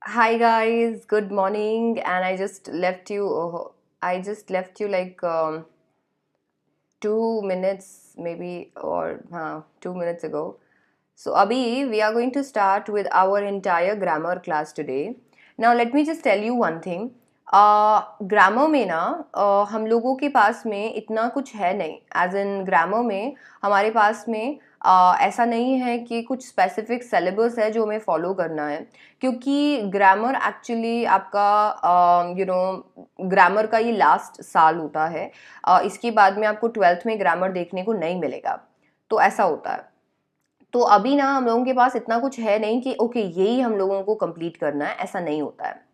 Hi guys, good morning. And I just left you like 2 minutes maybe or 2 minutes ago. So Abhi, we are going to start with our entire grammar class today. Now let me just tell you one thing. Grammar में ना हम लोगों के पास में इतना कुछ है नहीं. एज इन ग्रामर में हमारे पास में ऐसा नहीं है कि कुछ स्पेसिफिक सिलेबस है जो हमें फॉलो करना है, क्योंकि ग्रामर एक्चुअली आपका ग्रामर का ये लास्ट साल होता है. इसके बाद में आपको ट्वेल्थ में ग्रामर देखने को नहीं मिलेगा. तो ऐसा होता है. तो अभी ना हम लोगों के पास इतना कुछ है नहीं कि ओके यही हम लोगों को कंप्लीट करना है, ऐसा नहीं होता है.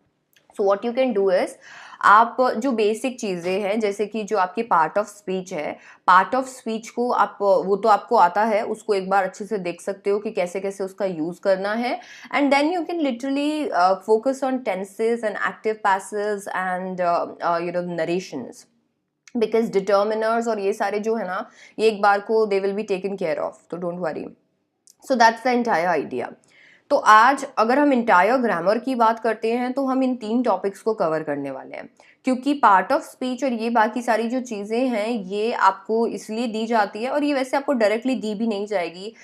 So what you can do is, आप जो बेसिक चीज़ें हैं जैसे कि जो आपकी पार्ट ऑफ स्पीच है, पार्ट ऑफ स्पीच को आप वो तो आपको आता है, उसको एक बार अच्छे से देख सकते हो कि कैसे कैसे उसका यूज़ करना है. And then you can literally focus on tenses and active passives and narrations, because determiners और ये सारे जो है ना, ये एक बार को they will be taken care of, तो don't worry. So that's the entire idea. तो आज अगर हम इंटायर ग्रामर की बात करते हैं तो हम इन 3 टॉपिक्स को कवर करने वाले हैं, क्योंकि पार्ट ऑफ स्पीच और ये बाकी सारी जो चीज़ें हैं ये आपको इसलिए दी जाती है, और ये वैसे आपको डायरेक्टली दी भी नहीं जाएगी.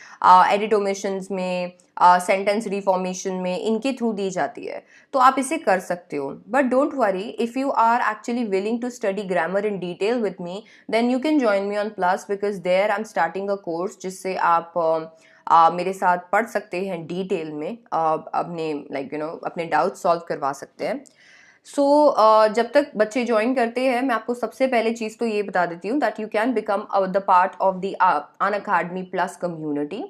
एडिट ओमिशंस में, सेंटेंस रिफॉर्मेशन में, इनके थ्रू दी जाती है. तो आप इसे कर सकते हो, but don't worry, if you are actually willing to study grammar in detail with me, then you can join me on plus, because there I am starting a course जिससे आप मेरे साथ पढ़ सकते हैं डिटेल में, अपने अपने डाउट सॉल्व करवा सकते हैं. सो जब तक बच्चे ज्वाइन करते हैं, मैं आपको सबसे पहले चीज़ तो ये बता देती हूँ that you can become the part of the Unacademy plus community.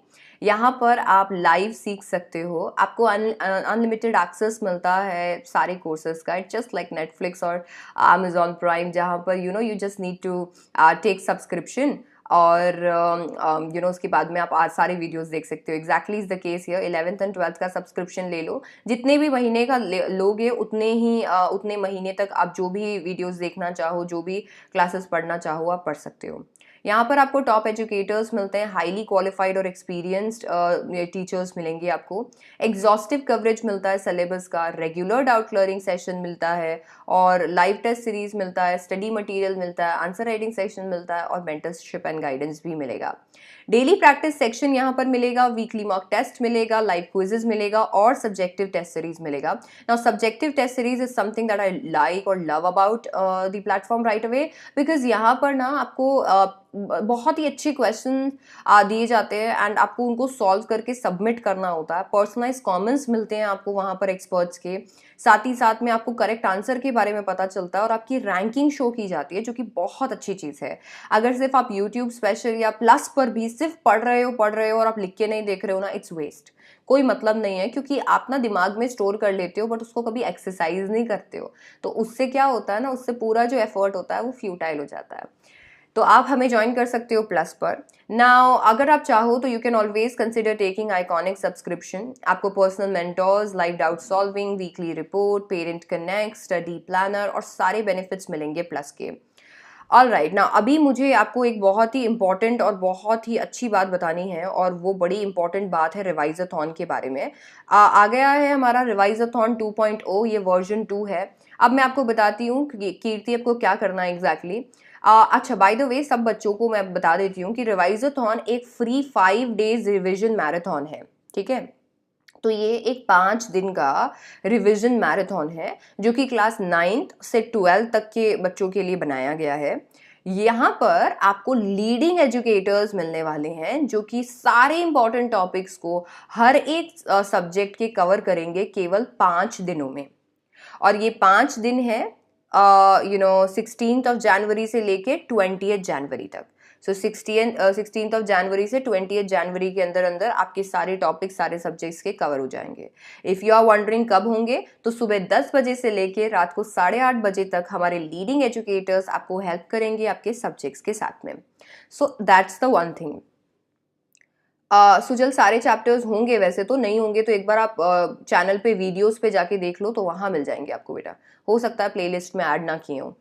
यहाँ पर आप लाइव सीख सकते हो, आपको अनलिमिटेड एक्सेस मिलता है सारे कोर्सेज का. इट्स जस्ट लाइक नेटफ्लिक्स और अमेजॉन प्राइम, जहाँ पर you just need to take subscription, और उसके बाद में आप आज सारे वीडियोस देख सकते हो. Exactly is the case here. 11th and 12th का सब्सक्रिप्शन ले लो, जितने भी महीने का लोगे उतने महीने तक आप जो भी वीडियोस देखना चाहो, जो भी क्लासेस पढ़ना चाहो, आप पढ़ सकते हो. यहाँ पर आपको टॉप एजुकेटर्स मिलते हैं, हाईली क्वालिफाइड और एक्सपीरियंस्ड टीचर्स मिलेंगे आपको. एग्जॉस्टिव कवरेज मिलता है सिलेबस का, रेगुलर डाउट क्लियरिंग सेशन मिलता है, और लाइव टेस्ट सीरीज मिलता है, स्टडी मटेरियल मिलता है, आंसर राइटिंग सेक्शन मिलता है, और मेंटरशिप एंड गाइडेंस भी मिलेगा. डेली प्रैक्टिस सेक्शन यहाँ पर मिलेगा, वीकली मॉक टेस्ट मिलेगा, लाइव क्विजेज मिलेगा, और सब्जेक्टिव टेस्ट सीरीज मिलेगा. Now subjective test series is something that I like और love about the platform right away, because यहाँ पर ना आपको बहुत ही अच्छे क्वेश्चन दिए जाते हैं, एंड आपको उनको सॉल्व करके सबमिट करना होता है. पर्सनलाइज कमेंट्स मिलते हैं आपको वहाँ पर एक्सपर्ट्स के, साथ ही साथ में आपको करेक्ट आंसर के बारे में पता चलता है, और आपकी रैंकिंग शो की जाती है, जो कि बहुत अच्छी चीज़ है. अगर सिर्फ आप यूट्यूब स्पेशल या प्लस पर भी सिर्फ पढ़ रहे हो और आप लिख के नहीं देख रहे हो ना, इट्स वेस्ट. कोई मतलब नहीं है, क्योंकि आप ना दिमाग में स्टोर कर लेते हो बट उसको कभी एक्सरसाइज नहीं करते हो. तो उससे क्या होता है ना, उससे पूरा जो एफर्ट होता है वो फ्यूटाइल हो जाता है. तो आप हमें ज्वाइन कर सकते हो प्लस पर. नाउ अगर आप चाहो तो you can always consider taking iconic subscription. आपको personal mentors, live doubt solving, weekly report, parent connect, study planner, और सारे बेनिफिट्स मिलेंगे प्लस के. All right. नाउ अभी मुझे आपको एक बहुत ही इंपॉर्टेंट और बहुत ही अच्छी बात बतानी है, और वो बड़ी इंपॉर्टेंट बात है रिवाइजाथॉन के बारे में. आ गया है हमारा रिवाइजाथॉन 2.0, ये वर्जन 2 है. अब मैं आपको बताती हूँ कि कीर्ति आपको क्या करना है एग्जैक्टली. अच्छा, बाय द वे सब बच्चों को मैं बता देती हूँ कि रिवाइजाथॉन एक फ्री 5 डेज रिविजन मैराथन है. ठीक है, तो ये एक 5 दिन का रिवीजन मैराथन है, जो कि क्लास 9th से 12th तक के बच्चों के लिए बनाया गया है. यहाँ पर आपको लीडिंग एजुकेटर्स मिलने वाले हैं, जो कि सारे इंपॉर्टेंट टॉपिक्स को हर एक सब्जेक्ट के कवर करेंगे केवल 5 दिनों में. और ये 5 दिन है 16th ऑफ जनवरी से लेके 20th जनवरी तक. सो 16th ऑफ जनवरी से 20th जनवरी के अंदर अंदर आपके सारे टॉपिक, सारे सब्जेक्ट्स के कवर हो जाएंगे. इफ़ यू आर वंडरिंग कब होंगे, तो सुबह 10 बजे से लेके रात को 8:30 बजे तक हमारे लीडिंग एजुकेटर्स आपको हेल्प करेंगे आपके सब्जेक्ट्स के साथ में. सो that's the one thing. Sujal सारे चैप्टर्स होंगे, वैसे तो नहीं होंगे तो एक बार आप चैनल पे वीडियोस पे जाके देख लो, तो वहाँ मिल जाएंगे आपको बेटा. हो सकता है प्लेलिस्ट में ऐड ना किए हो.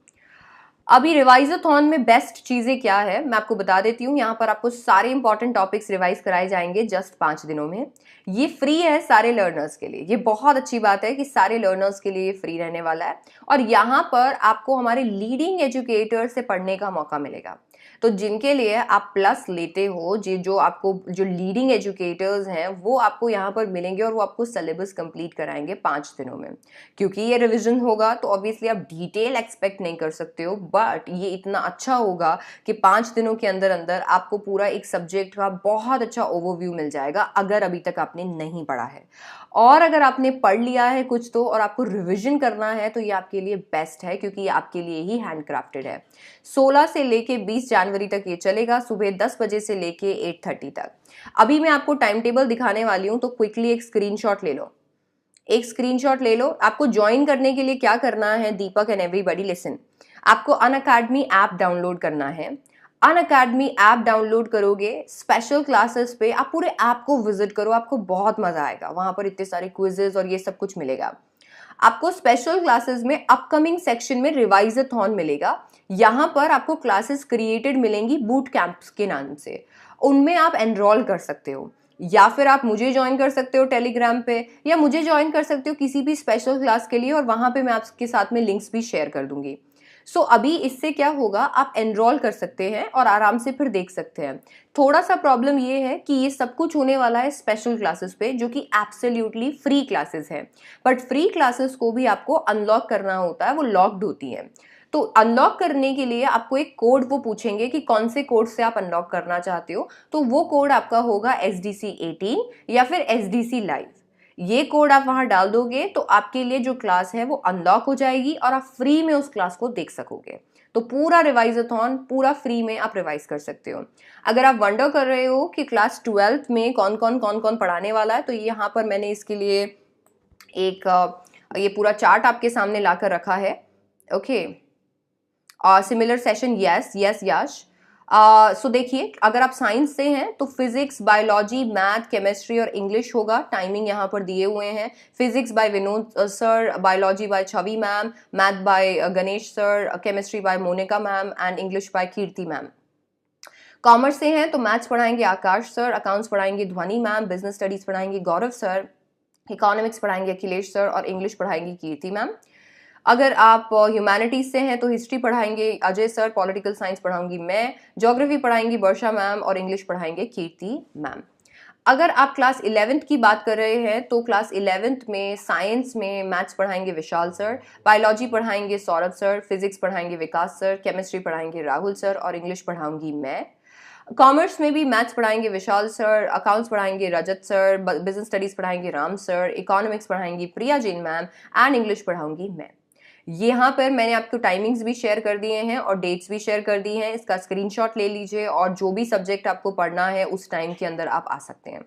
अभी रिवाइजाथॉन में बेस्ट चीजें क्या है मैं आपको बता देती हूँ। यहाँ पर आपको सारे इंपॉर्टेंट टॉपिक्स रिवाइज कराए जाएंगे जस्ट 5 दिनों में। ये फ्री है सारे लर्नर्स के लिए, ये बहुत अच्छी बात है कि सारे लर्नर्स के लिए ये फ्री रहने वाला है। और यहाँ पर आपको हमारे लीडिंग एजुकेटर से पढ़ने का मौका मिलेगा। तो जिनके लिए आप प्लस लेते हो, जो आपको जो लीडिंग एजुकेटर्स हैं वो आपको यहाँ पर मिलेंगे और वो आपको सिलेबस कंप्लीट कराएंगे 5 दिनों में। क्योंकि ये रिवीजन होगा तो ऑब्वियसली आप डिटेल एक्सपेक्ट नहीं कर सकते हो, बट ये इतना अच्छा होगा कि 5 दिनों के अंदर अंदर आपको पूरा एक सब्जेक्ट का बहुत अच्छा ओवरव्यू मिल जाएगा अगर अभी तक आपने नहीं पढ़ा है। और अगर आपने पढ़ लिया है कुछ तो और आपको रिवीजन करना है तो ये आपके लिए बेस्ट है, क्योंकि ये आपके लिए ही हैंडक्राफ्टेड है। 16 से लेके 20 जनवरी तक ये चलेगा, सुबह 10 बजे से लेके 8:30 तक। अभी मैं आपको टाइम टेबल दिखाने वाली हूं, तो क्विकली एक स्क्रीनशॉट ले लो, एक स्क्रीनशॉट ले लो। आपको ज्वाइन करने के लिए क्या करना है, दीपक एंड एवरीबॉडी लिसन, आपको अनअकैडमी ऐप डाउनलोड करना है। अनअकैडमी ऐप डाउनलोड करोगे, स्पेशल क्लासेस पे आप पूरे ऐप को विजिट करो, आपको बहुत मजा आएगा। वहां पर इतने सारे क्विजेस और ये सब कुछ मिलेगा। आपको स्पेशल क्लासेस में अपकमिंग सेक्शन में रिवाइजाथॉन मिलेगा। यहाँ पर आपको क्लासेस क्रिएटेड मिलेंगी बूट कैंप्स के नाम से, उनमें आप एनरोल कर सकते हो। या फिर आप मुझे ज्वाइन कर सकते हो टेलीग्राम पे, या मुझे ज्वाइन कर सकते हो किसी भी स्पेशल क्लास के लिए, और वहां पे मैं आपके साथ में लिंक्स भी शेयर कर दूंगी। सो अभी इससे क्या होगा, आप एनरोल कर सकते हैं और आराम से फिर देख सकते हैं। थोड़ा सा प्रॉब्लम ये है कि ये सब कुछ होने वाला है स्पेशल क्लासेस पे, जो कि एब्सोल्युटली फ्री क्लासेस है। बट फ्री क्लासेस को भी आपको अनलॉक करना होता है, वो लॉक्ड होती हैं। तो अनलॉक करने के लिए आपको एक कोड वो पूछेंगे कि कौन से कोड से आप अनलॉक करना चाहते हो, तो वो कोड आपका होगा SDC18 या फिर SDC लाइव। ये कोड आप वहां डाल दोगे तो आपके लिए जो क्लास है वो अनलॉक हो जाएगी और आप फ्री में उस क्लास को देख सकोगे। तो पूरा रिवाइजाथॉन पूरा फ्री में आप रिवाइज कर सकते हो। अगर आप वंडर कर रहे हो कि क्लास 12th में कौन कौन पढ़ाने वाला है, तो यहाँ पर मैंने इसके लिए एक ये पूरा चार्ट आपके सामने लाकर रखा है। Okay, similar session, yes yes Yash. So देखिए, अगर आप साइंस से हैं तो फिजिक्स, बायोलॉजी, मैथ, केमिस्ट्री और इंग्लिश होगा। टाइमिंग यहाँ पर दिए हुए हैं। Physics by Vinod sir, biology by Chhavi ma'am, math by Ganesh sir, chemistry by Monica ma'am and English by Kirti ma'am. Commerce से हैं तो मैथ्स पढ़ाएंगे आकाश सर, अकाउंट्स पढ़ाएंगे ध्वनि मैम, बिजनेस स्टडीज पढ़ाएंगे गौरव सर, इकोनॉमिक्स पढ़ाएंगे अखिलेश सर और इंग्लिश पढ़ाएंगे कीर्ति मैम। अगर आप ह्यूमैनिटीज से हैं तो हिस्ट्री पढ़ाएंगे अजय सर, पॉलिटिकल साइंस पढ़ाऊंगी मैं, ज्योग्राफी पढ़ाएंगी वर्षा मैम और इंग्लिश पढ़ाएंगे कीर्ति मैम। अगर आप क्लास 11th की बात कर रहे हैं तो क्लास 11th में साइंस में मैथ्स पढ़ाएंगे विशाल सर, बायोलॉजी पढ़ाएंगे सौरभ सर, फिजिक्स पढ़ाएंगे विकास सर, केमिस्ट्री पढ़ाएंगे राहुल सर और इंग्लिश पढ़ाऊंगी मैं। कॉमर्स में भी मैथ्स पढ़ाएंगे विशाल सर, अकाउंट्स पढ़ाएंगे रजत सर, बिजनेस स्टडीज पढ़ाएंगे राम सर, इकोनॉमिक्स पढ़ाएंगी Priya Jain ma'am and English पढ़ाऊंगी मैं। यहाँ पर मैंने आपको टाइमिंग्स भी शेयर कर दिए हैं और डेट्स भी शेयर कर दी हैं। इसका स्क्रीनशॉट ले लीजिए और जो भी सब्जेक्ट आपको पढ़ना है उस टाइम के अंदर आप आ सकते हैं।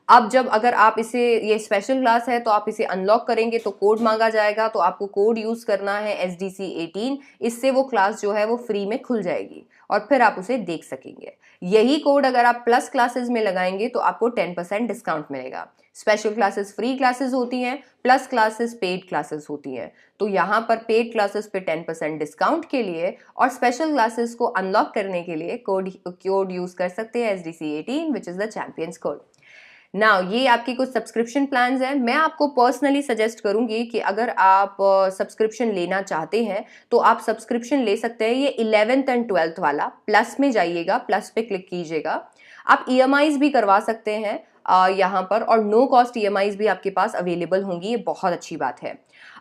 अब जब अगर आप इसे, ये स्पेशल क्लास है तो आप इसे अनलॉक करेंगे तो कोड मांगा जाएगा, तो आपको कोड यूज करना है SDC18। इससे वो क्लास जो है वो फ्री में खुल जाएगी और फिर आप उसे देख सकेंगे। यही कोड अगर आप प्लस क्लासेस में लगाएंगे तो आपको 10% डिस्काउंट मिलेगा। स्पेशल क्लासेस फ्री क्लासेस होती हैं, प्लस क्लासेस पेड क्लासेस होती हैं। तो यहाँ पर पेड क्लासेस पे 10% डिस्काउंट के लिए और स्पेशल क्लासेस को अनलॉक करने के लिए कोड यूज कर सकते हैं SDC18, which is the champions code. Now ये आपकी कुछ सब्सक्रिप्शन प्लान्स हैं। मैं आपको पर्सनली सजेस्ट करूंगी कि अगर आप सब्सक्रिप्शन लेना चाहते हैं तो आप सब्सक्रिप्शन ले सकते हैं। ये 11th एंड 12th वाला, प्लस में जाइएगा, प्लस पे क्लिक कीजिएगा। आप EMIs भी करवा सकते हैं यहाँ पर, और नो कॉस्ट EMIs भी आपके पास अवेलेबल होंगी। ये बहुत अच्छी बात है।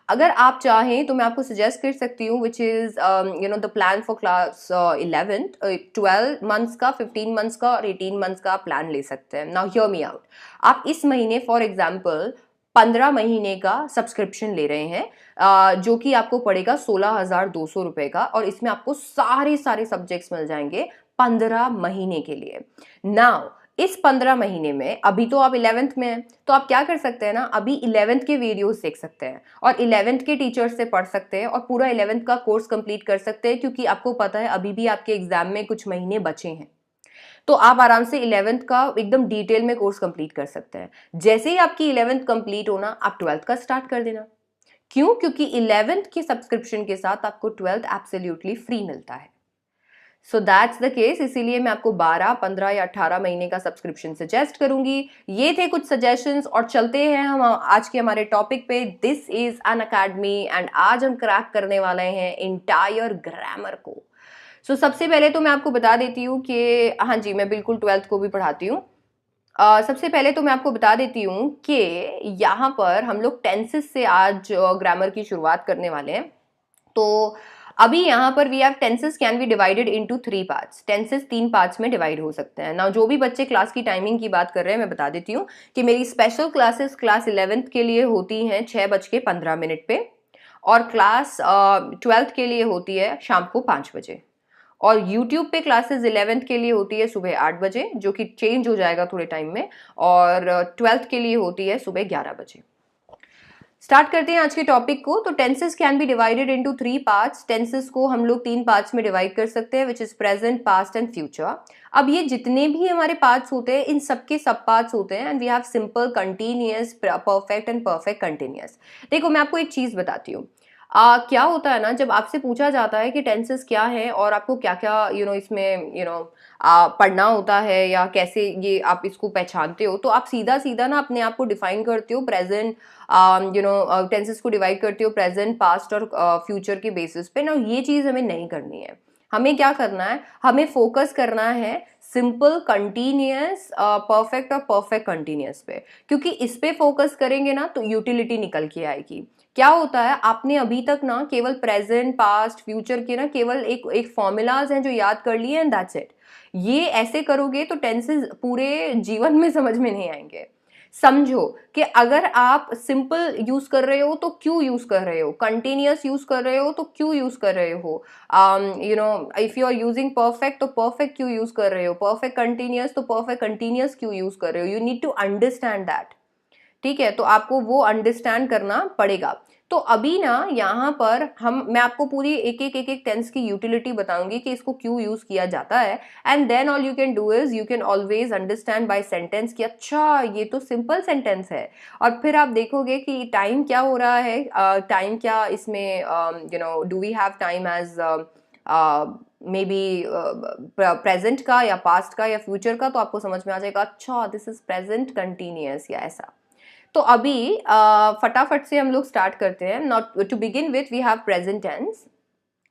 अगर आप चाहें तो मैं आपको सजेस्ट कर सकती हूँ, which is the plan for class 11th, 12 months का, 15 मंथ्स का और 18 मंथ्स का प्लान ले सकते हैं। नाउ हियर मी आउट, आप इस महीने फॉर एग्जाम्पल 15 महीने का सब्सक्रिप्शन ले रहे हैं, जो कि आपको पड़ेगा 16,200 रुपए का, और इसमें आपको सारे सब्जेक्ट्स मिल जाएंगे 15 महीने के लिए। नाउ इस 15 महीने में, अभी तो आप 11th में हैं, तो आप क्या कर सकते हैं ना, अभी 11th के वीडियोस देख सकते हैं और 11th के टीचर्स से पढ़ सकते हैं और पूरा 11th का कोर्स कंप्लीट कर सकते हैं, क्योंकि आपको पता है अभी भी आपके एग्जाम में कुछ महीने बचे हैं। तो आप आराम से 11th का एकदम डिटेल में कोर्स कंप्लीट कर सकते हैं। जैसे ही आपकी 11th कंप्लीट होना, आप 12th का स्टार्ट कर देना, क्यों? क्योंकि 11th के सब्सक्रिप्शन के साथ आपको 12th एब्सोल्युटली फ्री मिलता है। सो दैट्स द केस, इसीलिए मैं आपको 12, 15 या 18 महीने का सब्सक्रिप्शन सजेस्ट करूंगी। ये थे कुछ सजेशंस, और चलते हैं हम आज के हमारे टॉपिक पे। This is Unacademy and आज हम क्रैक करने वाले हैं इंटायर ग्रामर को। सबसे पहले तो मैं आपको बता देती हूँ कि हाँ जी, मैं बिल्कुल 12th को भी पढ़ाती हूँ। सबसे पहले तो मैं आपको बता देती हूँ कि यहाँ पर हम लोग टेंसेस से आज ग्रामर की शुरुआत करने वाले हैं। तो अभी यहाँ पर we have tenses can be divided into 3 parts. Tenses 3 parts में डिवाइड हो सकते हैं ना। जो भी बच्चे क्लास की टाइमिंग की बात कर रहे हैं, मैं बता देती हूँ कि मेरी स्पेशल क्लासेस क्लास 11th के लिए होती हैं 6:15 पे, और क्लास 12th के लिए होती है शाम को 5 बजे, और YouTube पे क्लासेस 11th के लिए होती है सुबह 8 बजे, जो कि चेंज हो जाएगा थोड़े टाइम में, और 12th के लिए होती है सुबह 11 बजे। स्टार्ट करते हैं आज के टॉपिक को। तो tenses can be divided into 3 parts. Tenses को हम लोग 3 पार्ट्स में डिवाइड कर सकते हैं, which is present, past and future. अब ये जितने भी हमारे पार्ट्स होते हैं, इन सबके सब पार्ट्स होते हैं, and we have simple, continuous, perfect and perfect continuous. देखो, मैं आपको एक चीज बताती हूँ। क्या होता है ना, जब आपसे पूछा जाता है कि टेंसेस क्या है और आपको क्या क्या इसमें पढ़ना होता है, या कैसे ये आप इसको पहचानते हो, तो आप सीधा सीधा ना अपने आप को डिफाइन करते हो प्रेजेंट, टेंसेस को डिवाइड करते हो प्रेजेंट, पास्ट और फ्यूचर के बेसिस पे ना। ये चीज हमें नहीं करनी है। हमें क्या करना है? हमें फोकस करना है सिंपल, कंटिन्यूअस, परफेक्ट और परफेक्ट कंटिन्यूअस पे, क्योंकि इस पे फोकस करेंगे ना तो यूटिलिटी निकल के आएगी। क्या होता है, आपने अभी तक ना केवल प्रेजेंट, पास्ट, फ्यूचर के ना केवल एक फॉर्मूलाज हैं जो याद कर लिए, एंड दैट्स इट। ये ऐसे करोगे तो टेंसेस पूरे जीवन में समझ में नहीं आएंगे। समझो कि अगर आप सिंपल यूज कर रहे हो तो क्यों यूज कर रहे हो, कंटिन्यूअस यूज कर रहे हो तो क्यों यूज कर रहे हो, if you are using perfect तो परफेक्ट क्यों यूज कर रहे हो, परफेक्ट कंटिन्यूअस तो परफेक्ट कंटिन्यूअस क्यों यूज कर रहे हो। You need to understand that. ठीक है, तो आपको वो अंडरस्टैंड करना पड़ेगा। तो अभी ना यहाँ पर मैं आपको पूरी एक एक टेंस की यूटिलिटी बताऊंगी कि इसको क्यों यूज किया जाता है, and then all you can do is you can always understand by sentence कि अच्छा ये तो सिंपल सेंटेंस है। और फिर आप देखोगे कि टाइम क्या हो रहा है, टाइम क्या इसमें, do we have time as may be present का या पास्ट का या फ्यूचर का, तो आपको समझ में आ जाएगा अच्छा दिस इज प्रेजेंट कंटिन्यूअस या ऐसा। तो अभी फटाफट से हम लोग स्टार्ट करते हैं। Not to begin with we have present tense.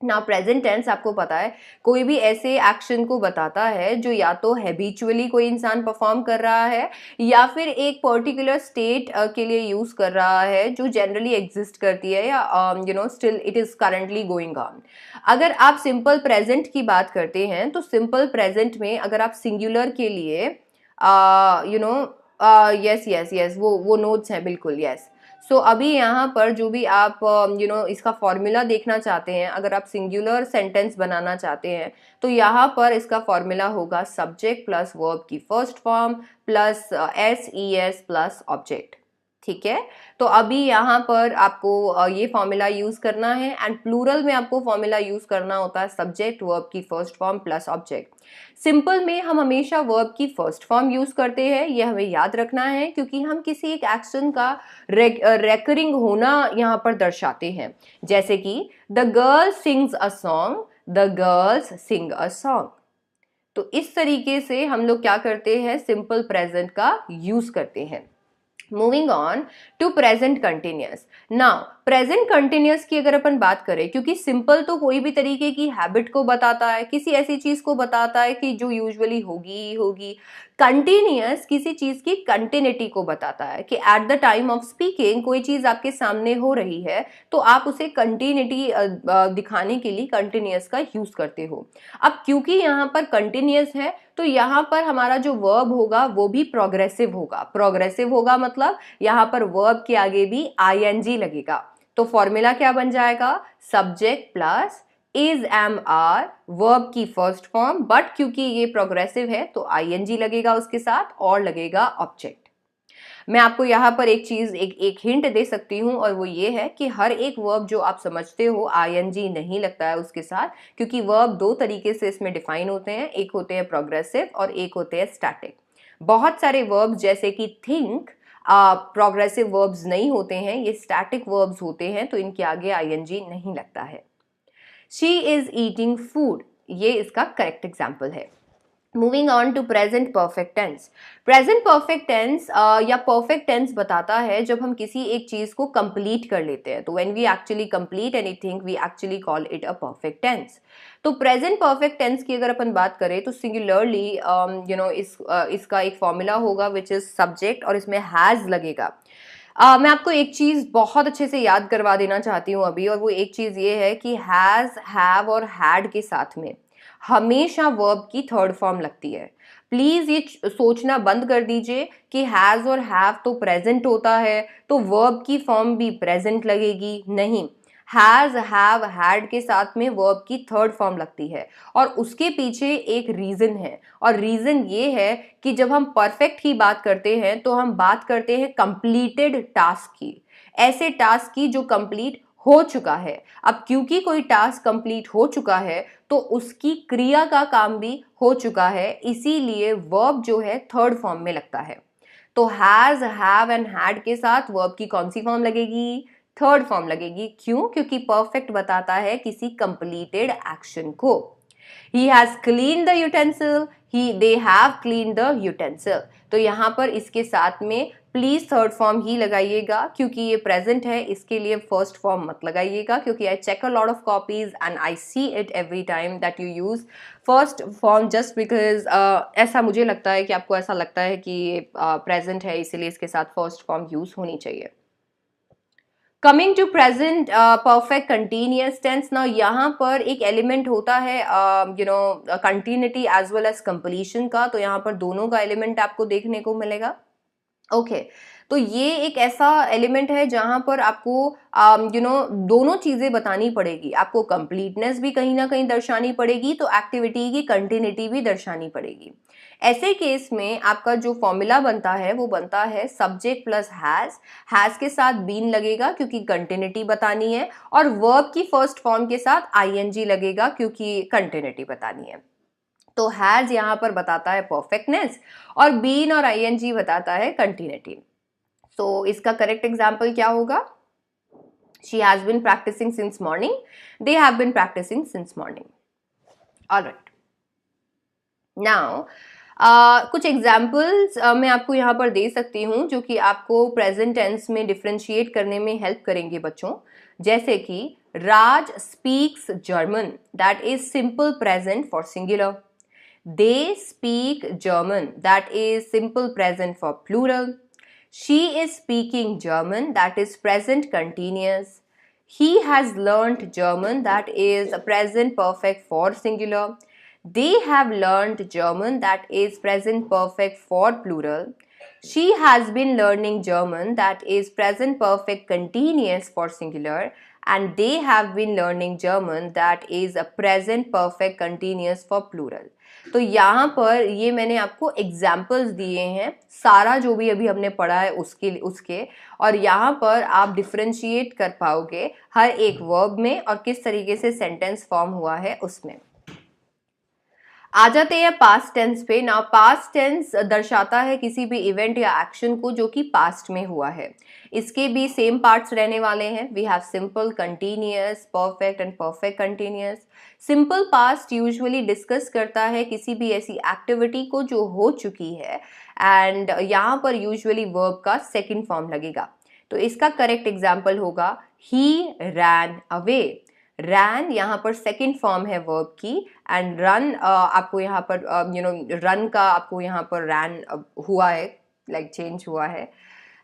ना प्रेजेंट टेंस आपको पता है कोई भी ऐसे एक्शन को बताता है जो या तो हैबिचुअली कोई इंसान परफॉर्म कर रहा है, या फिर एक पर्टिकुलर स्टेट के लिए यूज कर रहा है जो जनरली एग्जिस्ट करती है, या still it is currently going on. अगर आप सिंपल प्रेजेंट की बात करते हैं तो सिंपल प्रेजेंट में अगर आप सिंगुलर के लिए यस यस यस, वो नोट्स हैं बिल्कुल, यस। सो अभी यहाँ पर जो भी आप इसका फॉर्मूला देखना चाहते हैं, अगर आप सिंगुलर सेंटेंस बनाना चाहते हैं तो यहाँ पर इसका फॉर्मूला होगा सब्जेक्ट प्लस वर्ब की first form plus SES plus object. ठीक है, तो अभी यहाँ पर आपको ये फॉर्मूला यूज करना है, एंड प्लूरल में आपको फॉर्मूला यूज करना होता है सब्जेक्ट वर्ब की first form plus object. Simple में हम हमेशा वर्ब की फर्स्ट फॉर्म यूज करते हैं, ये हमें याद रखना है, क्योंकि हम किसी एक एक्शन का रेकरिंग होना यहाँ पर दर्शाते हैं। जैसे कि the girl sings a song, the girls sing a song. तो इस तरीके से हम लोग क्या करते हैं, सिंपल प्रेजेंट का यूज करते हैं। Moving on to present continuous. Now present continuous की अगर अपन बात करें, क्योंकि सिंपल तो कोई भी तरीके की हैबिट को बताता है, किसी ऐसी चीज को बताता है कि जो यूजुअली होगी ही होगी। कंटिन्यूअस किसी चीज की कंटिन्यूटी को बताता है कि at the time of speaking कोई चीज आपके सामने हो रही है तो आप उसे कंटिन्यूटी दिखाने के लिए कंटिन्यूअस का यूज करते हो। अब क्योंकि यहाँ पर कंटिन्यूअस है तो यहाँ पर हमारा जो वर्ब होगा वो भी प्रोग्रेसिव होगा। प्रोग्रेसिव होगा मतलब यहाँ पर वर्ब के आगे भी ING लगेगा। तो फॉर्मूला क्या बन जाएगा, subject plus is am are, verb की फर्स्ट फॉर्म, बट क्योंकि ये प्रोग्रेसिव है तो ING लगेगा उसके साथ, और लगेगा ऑब्जेक्ट। मैं आपको यहाँ पर एक चीज एक हिंट दे सकती हूँ, और वो ये है कि हर एक वर्ब जो आप समझते हो ING नहीं लगता है उसके साथ, क्योंकि वर्ब 2 तरीके से इसमें डिफाइन होते हैं, एक होते हैं प्रोग्रेसिव और एक होते हैं स्टैटिक। बहुत सारे वर्ब जैसे कि थिंक प्रोग्रेसिव वर्ब्स नहीं होते हैं, ये स्टैटिक वर्ब्स होते हैं, तो इनके आगे आईएनजी नहीं लगता है। शी इज ईटिंग फूड, ये इसका करेक्ट एग्जाम्पल है। Moving on to present perfect tense. Present perfect tense या परफेक्ट टेंस बताता है जब हम किसी एक चीज को कंप्लीट कर लेते हैं, तो when we actually complete anything we actually call it a perfect tense. तो प्रेजेंट परफेक्ट टेंस की अगर अपन बात करें तो सिंगुलरली इसका एक फॉर्मूला होगा विच इज सब्जेक्ट, और इसमें हैज लगेगा। मैं आपको एक चीज बहुत अच्छे से याद करवा देना चाहती हूँ अभी, और वो एक चीज ये है कि हैज, हैव और हैड के साथ में हमेशा वर्ब की थर्ड फॉर्म लगती है। प्लीज ये सोचना बंद कर दीजिए कि हैज और हैव तो प्रेजेंट होता है तो वर्ब की फॉर्म भी प्रेजेंट लगेगी, नहीं। हैज, हैव, हैड के साथ में वर्ब की थर्ड फॉर्म लगती है, और उसके पीछे एक रीजन है, और रीजन ये है कि जब हम परफेक्ट की बात करते हैं तो हम बात करते हैं कंप्लीटेड टास्क की, ऐसे टास्क की जो कंप्लीट हो चुका है। अब क्योंकि कोई टास्क कंप्लीट हो चुका है तो उसकी क्रिया का काम भी हो चुका है, इसीलिए वर्ब जो है थर्ड फॉर्म में लगता है। तो हैज, हैव एंड हैड के साथ वर्ब की कौन सी फॉर्म लगेगी? थर्ड फॉर्म लगेगी। क्यों? क्योंकि परफेक्ट बताता है किसी कंप्लीटेड एक्शन को। He has cleaned the utensil. They have cleaned the utensil. तो यहाँ पर इसके साथ में प्लीज थर्ड फॉर्म ही लगाइएगा, क्योंकि ये प्रेजेंट है, इसके लिए फर्स्ट फॉर्म मत लगाइएगा, क्योंकि I check a lot of copies and I see it every time that you use first form just because ऐसा मुझे लगता है कि आपको ऐसा लगता है कि ये प्रेजेंट है, इसीलिए इसके साथ फर्स्ट फॉर्म यूज होनी चाहिए। Coming to present perfect continuous tense. Now यहाँ पर एक एलिमेंट होता है continuity as well as completion का, तो यहाँ पर दोनों का एलिमेंट आपको देखने को मिलेगा। ओके तो ये एक ऐसा एलिमेंट है जहां पर आपको दोनों चीजें बतानी पड़ेगी। आपको कंप्लीटनेस भी कहीं ना कहीं दर्शानी पड़ेगी, तो एक्टिविटी की कंटिन्यूटी भी दर्शानी पड़ेगी। ऐसे केस में आपका जो फॉर्मूला बनता है वो बनता है सब्जेक्ट प्लस हैज के साथ बीन लगेगा क्योंकि कंटिन्यूटी बतानी है, और वर्ब की फर्स्ट फॉर्म के साथ आईएनजी लगेगा क्योंकि कंटिन्यूटी बतानी है। तो हैज यहाँ पर बताता है परफेक्टनेस, और बीन और आईएनजी बताता है कंटिन्यूटी। तो इसका करेक्ट एग्जाम्पल क्या होगा? She has been practising since morning, they have been practising since morning. Alright, now कुछ एग्जाम्पल्स मैं आपको यहाँ पर दे सकती हूँ जो कि आपको प्रेजेंट टेंस में डिफ्रेंशिएट करने में हेल्प करेंगे बच्चों। जैसे कि Raj speaks German, that is simple present for singular. They speak German, that is simple present for plural. She is speaking German, that is present continuous. He has learnt German, that is present perfect for singular. They have learnt German, that is present perfect for plural. She has been learning German, that is present perfect continuous for singular. And they have been learning German, that is a present perfect continuous for plural. तो यहाँ पर ये मैंने आपको examples दिए हैं, सारा जो भी अभी हमने पढ़ा है उसके, और यहाँ पर आप डिफ्रेंशिएट कर पाओगे हर एक वर्ब में और किस तरीके से सेंटेंस फॉर्म हुआ है उसमें। आ जाते हैं पास्ट टेंस पे। ना पास्ट टेंस दर्शाता है किसी भी इवेंट या एक्शन को जो कि पास्ट में हुआ है। इसके भी सेम पार्ट्स रहने वाले हैं। We have simple, continuous, perfect and perfect continuous. Simple past usually discuss करता है किसी भी ऐसी एक्टिविटी को जो हो चुकी है, एंड यहाँ पर यूजुअली वर्ब का सेकेंड फॉर्म लगेगा। तो इसका करेक्ट एग्जाम्पल होगा ही रैन अवे। रैन यहाँ पर सेकेंड फॉर्म है वर्ब की, एंड रन आपको यहाँ पर रन का आपको यहाँ पर रैन हुआ है, लाइक चेंज हुआ है,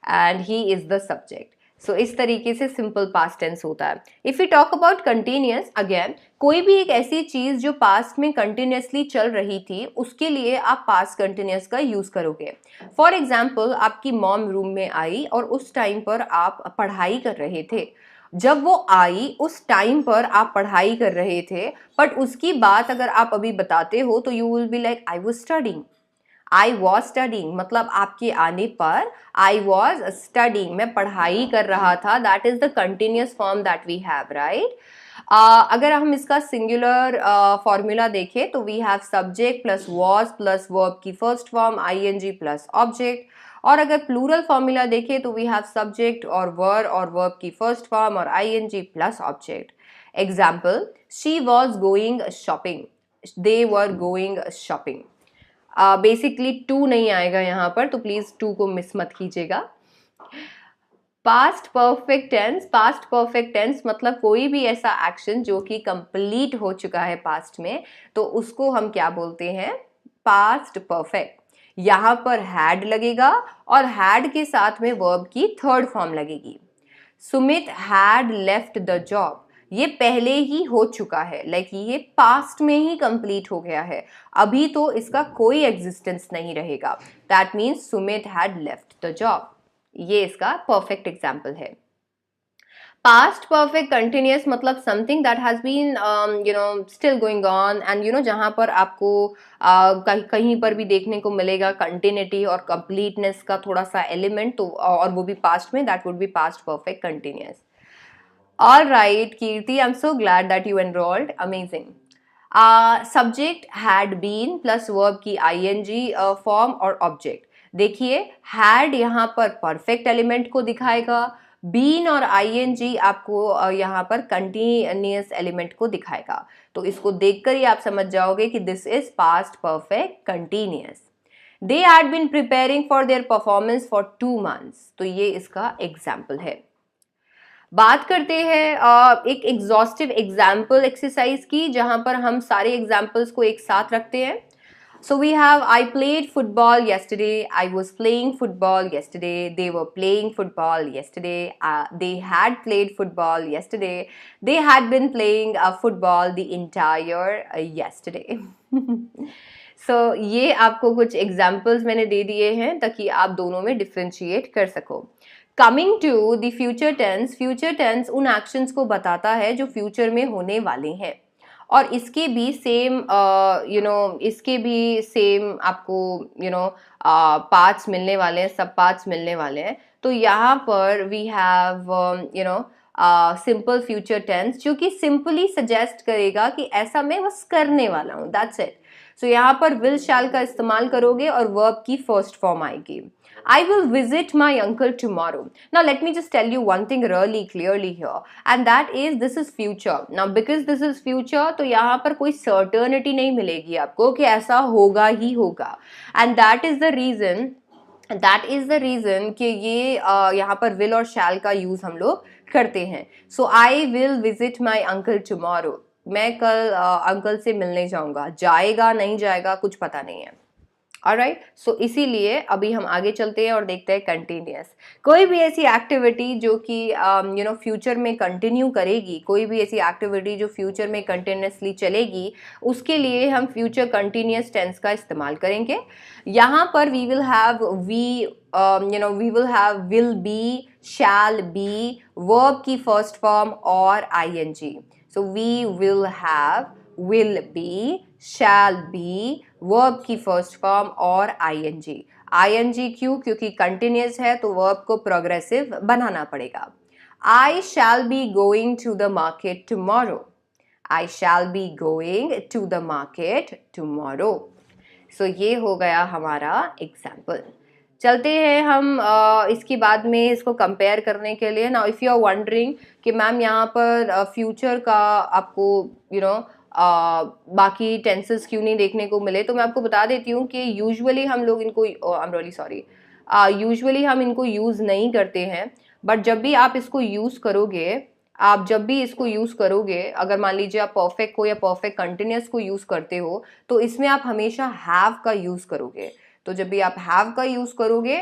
and he is the subject. So इस तरीके से सिंपल पास्ट टेंस होता है। If you talk about continuous, again कोई भी एक ऐसी चीज जो पास्ट में कंटिन्यूअसली चल रही थी उसके लिए आप पास्ट कंटिन्यूअस का यूज करोगे। फॉर एग्जाम्पल, आपकी मॉम रूम में आई और उस टाइम पर आप पढ़ाई कर रहे थे। जब वो आई उस टाइम पर आप पढ़ाई कर रहे थे, बट उसकी बात अगर आप अभी बताते हो तो you will be like I was studying. I was studying मतलब आपके आने पर आई वॉज स्टडिंग, मैं पढ़ाई कर रहा था, that is the continuous form that we have, right. अगर हम इसका सिंगुलर फॉर्मूला देखें तो we have subject plus was plus verb की first form ING plus object, और अगर प्लूरल फॉर्मूला देखें तो वी हैव सब्जेक्ट और वर्ब की फर्स्ट फॉर्म और ING plus object. Example, she was going shopping, they were going shopping. Basically to नहीं आएगा यहाँ पर, तो प्लीज टू को मिस मत कीजिएगा. पास्ट परफेक्ट टेंस मतलब कोई भी ऐसा एक्शन जो कि कंप्लीट हो चुका है पास्ट में, तो उसको हम क्या बोलते हैं, पास्ट परफेक्ट. यहां पर हैड लगेगा और हैड के साथ में वर्ब की थर्ड फॉर्म लगेगी. Sumit had left the job, ये पहले ही हो चुका है, लाइक ये पास्ट में ही कंप्लीट हो गया है, अभी तो इसका कोई एग्जिस्टेंस नहीं रहेगा. That means Sumit had left the job. ये इसका परफेक्ट एग्जाम्पल है. पास्ट परफेक्ट कंटिन्यूस मतलब something that has been still going on and जहां पर आपको कहीं पर भी देखने को मिलेगा कंटिन्यूटी और कंप्लीटनेस का थोड़ा सा एलिमेंट, तो और वो भी पास्ट में, that would be past perfect continuous. All right Kirti, I am so glad that you enrolled, amazing. Subject had been plus verb की आईएनजी फॉर्म और ऑब्जेक्ट. देखिए हैड यहाँ पर परफेक्ट एलिमेंट को दिखाएगा, बीन और आईएनजी आपको यहाँ पर कंटिन्यूअस एलिमेंट को दिखाएगा. तो इसको देखकर ही आप समझ जाओगे कि this is past perfect continuous. They had been preparing for their performance for 2 months. तो ये इसका एग्जाम्पल है. बात करते हैं एक एग्जॉस्टिव एग्जाम्पल एक्सरसाइज की, जहां पर हम सारे एग्जाम्पल्स को एक साथ रखते हैं. So we have, I played football yesterday, I was playing football yesterday, they were playing football yesterday, they had played football yesterday, they had been playing football the entire yesterday. So ये आपको कुछ examples मैंने दे दिए हैं ताकि आप दोनों में डिफ्रेंशिएट कर सको. Coming to the future tense उन एक्शंस को बताता है जो फ्यूचर में होने वाले हैं, और इसके भी सेम इसके भी सेम आपको पार्ट्स मिलने वाले हैं, सब पार्ट्स मिलने वाले हैं. तो यहाँ पर we have simple future tense जो कि सिंपली सजेस्ट करेगा कि ऐसा मैं बस करने वाला हूँ, दैट्स इट. सो यहाँ पर विल शैल का इस्तेमाल करोगे और वर्ब की फर्स्ट फॉर्म आएगी. I will visit my uncle tomorrow. Now let me just tell you one thing really clearly here, and that is this is future. Now because this is future, तो यहाँ पर कोई certainty नहीं मिलेगी आपको कि ऐसा होगा ही होगा, and that is the reason कि ये यहाँ पर will और shall का यूज हम लोग करते हैं. So I will visit my uncle tomorrow. मैं कल अंकल से मिलने जाऊंगा, जाएगा नहीं जाएगा कुछ पता नहीं है. ऑलराइट, सो इसीलिए अभी हम आगे चलते हैं और देखते हैं कंटिन्यूअस. कोई भी ऐसी एक्टिविटी जो कि फ्यूचर में कंटिन्यू करेगी, कोई भी ऐसी एक्टिविटी जो फ्यूचर में कंटिन्यूअसली चलेगी, उसके लिए हम फ्यूचर कंटिन्यूअस टेंस का इस्तेमाल करेंगे. यहाँ पर we will have will be, shall be, verb की फर्स्ट फॉर्म और ING. So we will have, will be, shall be, verb की फर्स्ट फॉर्म और ing. ing क्यों? क्योंकि कंटिन्यूस है तो वर्ब को प्रोग्रेसिव बनाना पड़ेगा. I shall be going to the market tomorrow. I shall be going to the market tomorrow. So ये हो गया हमारा एग्जाम्पल. चलते हैं हम इसके बाद में इसको कंपेयर करने के लिए. Now if you are wondering कि मैम यहाँ पर फ्यूचर का आपको बाकी टेंसेस क्यों नहीं देखने को मिले, तो मैं आपको बता देती हूँ कि यूजुअली हम लोग इनको I am really sorry usually हम इनको यूज़ नहीं करते हैं. बट जब भी आप इसको यूज़ करोगे, अगर मान लीजिए आप परफेक्ट को या परफेक्ट कंटिन्यूअस को यूज़ करते हो, तो इसमें आप हमेशा हैव का यूज़ करोगे. तो जब भी आप हैव का यूज़ करोगे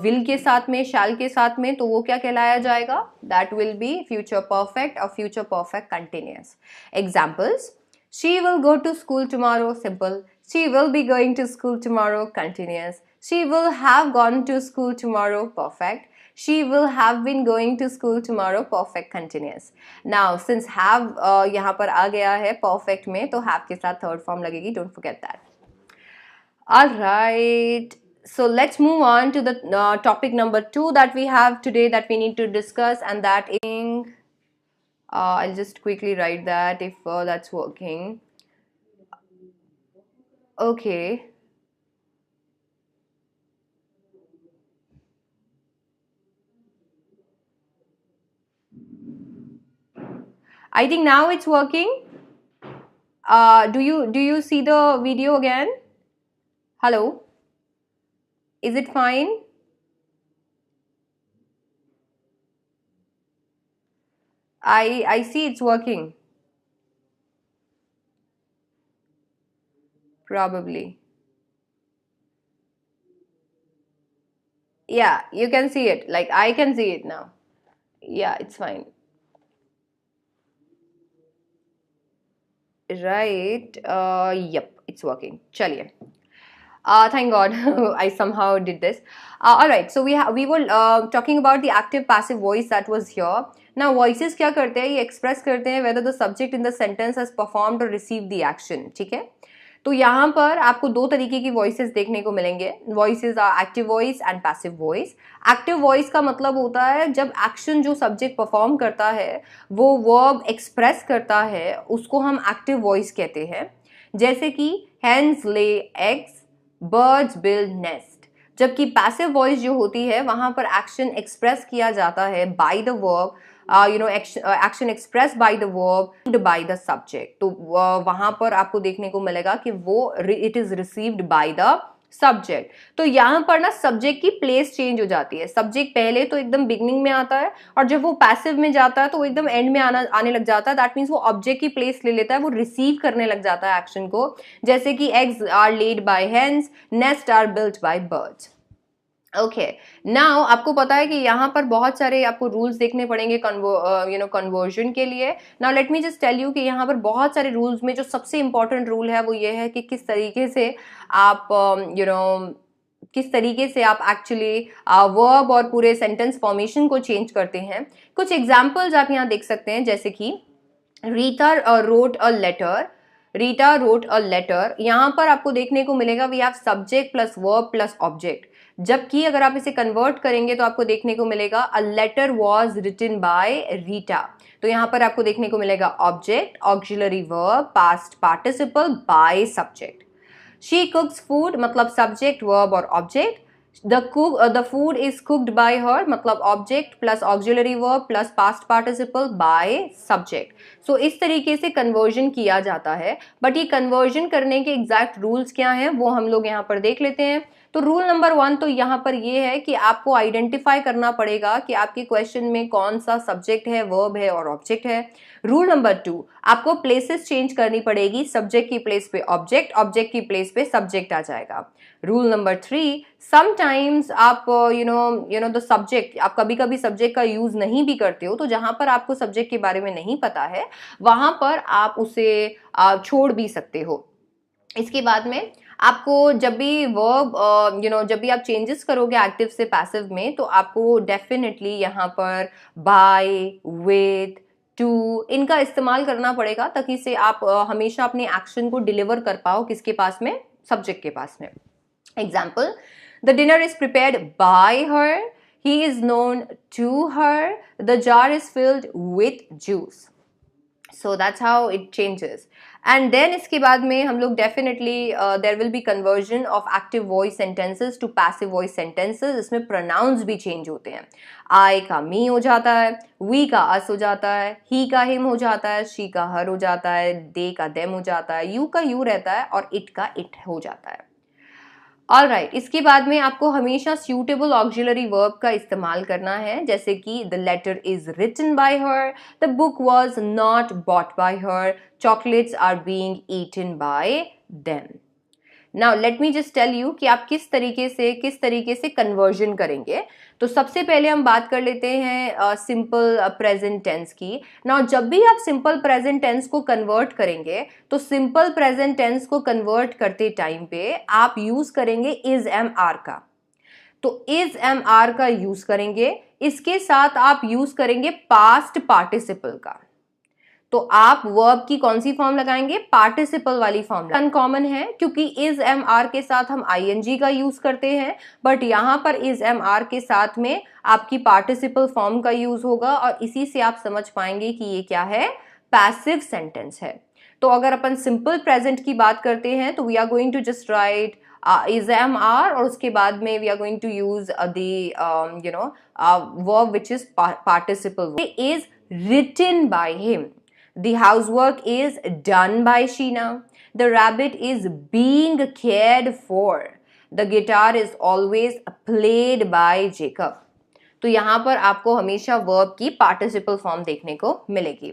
विल के साथ में, शैल के साथ में, तो वो क्या कहलाया जाएगा? That will be future perfect और future perfect continuous. Examples, she will go to school tomorrow, simple. She will be going to school tomorrow, continuous. She will have gone to school tomorrow, perfect. She will have been going to school tomorrow, perfect continuous. Now since have यहाँ पर आ गया है perfect में, तो have के साथ third form लगेगी, don't forget that. All right, so let's move on to the topic number 2 that we have today that we need to discuss, and that is I'll just quickly write that if that's working. Okay. I think now it's working. Do you see the video again? Hello, is it fine? I see it's working. Probably. Yeah, you can see it. Like I can see it now. Yeah, it's fine. Right. Yep, it's working. Chaliye. Thank God, I somehow did this. All right. So we were talking about the active passive voice that was here. Now voices क्या करते हैं? ये express करते हैं whether the subject in the sentence has performed or received the action. ठीक है? तो यहाँ पर आपको दो तरीके की वॉइसेस देखने को मिलेंगे. Voices are active voice and passive voice. Active voice का मतलब होता है जब एक्शन जो सब्जेक्ट परफॉर्म करता है वो वर्ब एक्सप्रेस करता है, उसको हम एक्टिव वॉइस कहते हैं. जैसे कि hens lay eggs, birds build nest. जबकि पैसिव वॉइस जो होती है वहां पर एक्शन एक्सप्रेस किया जाता है by the verb, action express by the verb by the subject. तो वहां पर आपको देखने को मिलेगा कि वो it is received by the subject. तो यहाँ पर ना सब्जेक्ट की प्लेस चेंज हो जाती है. सब्जेक्ट पहले तो एकदम बिगनिंग में आता है और जब वो पैसिव में जाता है तो वो एकदम एंड में आने लग जाता है. दैट मीन्स वो ऑब्जेक्ट की प्लेस ले लेता है, वो रिसीव करने लग जाता है एक्शन को. जैसे कि eggs are laid by hens, nest are built by birds. Okay, now आपको पता है कि यहाँ पर बहुत सारे आपको रूल्स देखने पड़ेंगे कन्वर्जन के लिए. Now let me just tell you कि यहाँ पर बहुत सारे रूल्स में जो सबसे इंपॉर्टेंट रूल है वो ये है कि किस तरीके से आप किस तरीके से आप एक्चुअली वर्ब और पूरे सेंटेंस फॉर्मेशन को चेंज करते हैं. कुछ एग्जाम्पल्स आप यहाँ देख सकते हैं, जैसे कि Rita wrote a letter. Rita wrote a letter, यहाँ पर आपको देखने को मिलेगा we have subject plus verb plus object. जबकि अगर आप इसे कन्वर्ट करेंगे तो आपको देखने को मिलेगा a letter was written by Rita. तो यहाँ पर आपको देखने को मिलेगा object, auxiliary verb, past participle by subject. She cooks food मतलब सब्जेक्ट वर्ब और object. The food is cooked by her मतलब object plus auxiliary verb plus past participle by subject. So इस तरीके से कन्वर्जन किया जाता है. बट ये कन्वर्जन करने के एग्जैक्ट रूल्स क्या हैं वो हम लोग यहाँ पर देख लेते हैं. तो रूल नंबर 1 तो यहाँ पर ये है कि आपको आइडेंटिफाई करना पड़ेगा कि आपके क्वेश्चन में कौन सा सब्जेक्ट है, वर्ब है और ऑब्जेक्ट है. रूल नंबर 2, आपको प्लेसेस चेंज करनी पड़ेगी. सब्जेक्ट की प्लेस पे ऑब्जेक्ट, ऑब्जेक्ट की प्लेस पे सब्जेक्ट आ जाएगा. रूल नंबर 3, समटाइम्स आप द सब्जेक्ट, आप कभी कभी सब्जेक्ट का यूज नहीं भी करते हो, तो जहां पर आपको सब्जेक्ट के बारे में नहीं पता है वहां पर आप उसे छोड़ भी सकते हो. इसके बाद में आपको जब भी वर्ब जब भी आप चेंजेस करोगे एक्टिव से पैसिव में, तो आपको डेफिनेटली यहाँ पर बाय, विद, टू इनका इस्तेमाल करना पड़ेगा ताकि से आप हमेशा अपने एक्शन को डिलीवर कर पाओ किसके पास में, सब्जेक्ट के पास में. Example, the dinner is prepared by her, he is known to her, the jar is filled with juice. So that's how it changes. And then इसके बाद में हम लोग definitely there will be conversion of active voice sentences to passive voice sentences. इसमें pronouns भी change होते हैं. आई का मी हो जाता है, वी का अस हो जाता है, ही का हिम हो जाता है, शी का हर हो जाता है, दे का देम हो जाता है, यू का यू रहता है और इट का इट हो जाता है. ऑल राइट, इसके बाद में आपको हमेशा सूटेबल ऑक्सिलरी वर्ब का इस्तेमाल करना है. जैसे कि the letter is written by her, the book was not bought by her, chocolates are being eaten by them. Now let me just tell you कि आप किस तरीके से कन्वर्जन करेंगे. तो सबसे पहले हम बात कर लेते हैं सिंपल प्रेजेंट टेंस की. नाउ जब भी आप सिंपल प्रेजेंट टेंस को कन्वर्ट करेंगे तो सिंपल प्रेजेंट टेंस को कन्वर्ट करते टाइम पे आप यूज करेंगे इज एम आर का. तो इज एम आर का यूज करेंगे, इसके साथ आप यूज करेंगे पास्ट पार्टिसिपल का. तो आप वर्ब की कौन सी फॉर्म लगाएंगे, पार्टिसिपल वाली फॉर्म. अनकॉमन है क्योंकि इज एम आर के साथ हम आईएनजी का यूज करते हैं, बट यहां पर इज एम आर के साथ में आपकी पार्टिसिपल फॉर्म का यूज होगा और इसी से आप समझ पाएंगे कि ये क्या है, पैसिव सेंटेंस है. तो अगर अपन सिंपल प्रेजेंट की बात करते हैं तो we are going to just write is am are और उसके बाद में we are going to use the verb which is participle. Is written by him. The housework is done by Sheena. The rabbit is being cared for. The guitar is always played by Jacob. तो यहाँ पर आपको हमेशा verb की participle form देखने को मिलेगी।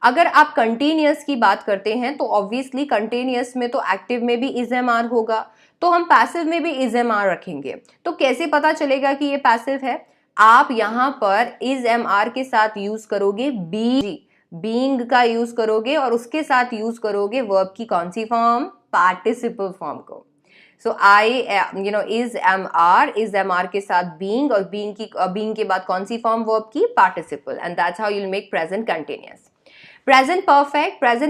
अगर आप कंटिन्यूअस की बात करते हैं तो ऑब्वियसली कंटिन्यूअस में तो एक्टिव में भी इज एम आर होगा, तो हम पैसिव में भी इज एम आर रखेंगे। तो कैसे पता चलेगा कि ये पैसिव है? आप यहाँ पर इज एम आर के साथ यूज करोगे बीइंग का यूज करोगे और उसके साथ यूज करोगे वर्ब की कौन सी फॉर्म? पार्टिसिपल फॉर्म को। सो आई इज एम आर के साथ बीइंग और बीइंग के बाद कौन सी फॉर्म? वर्ब की participle, and that's how you will make present continuous. Present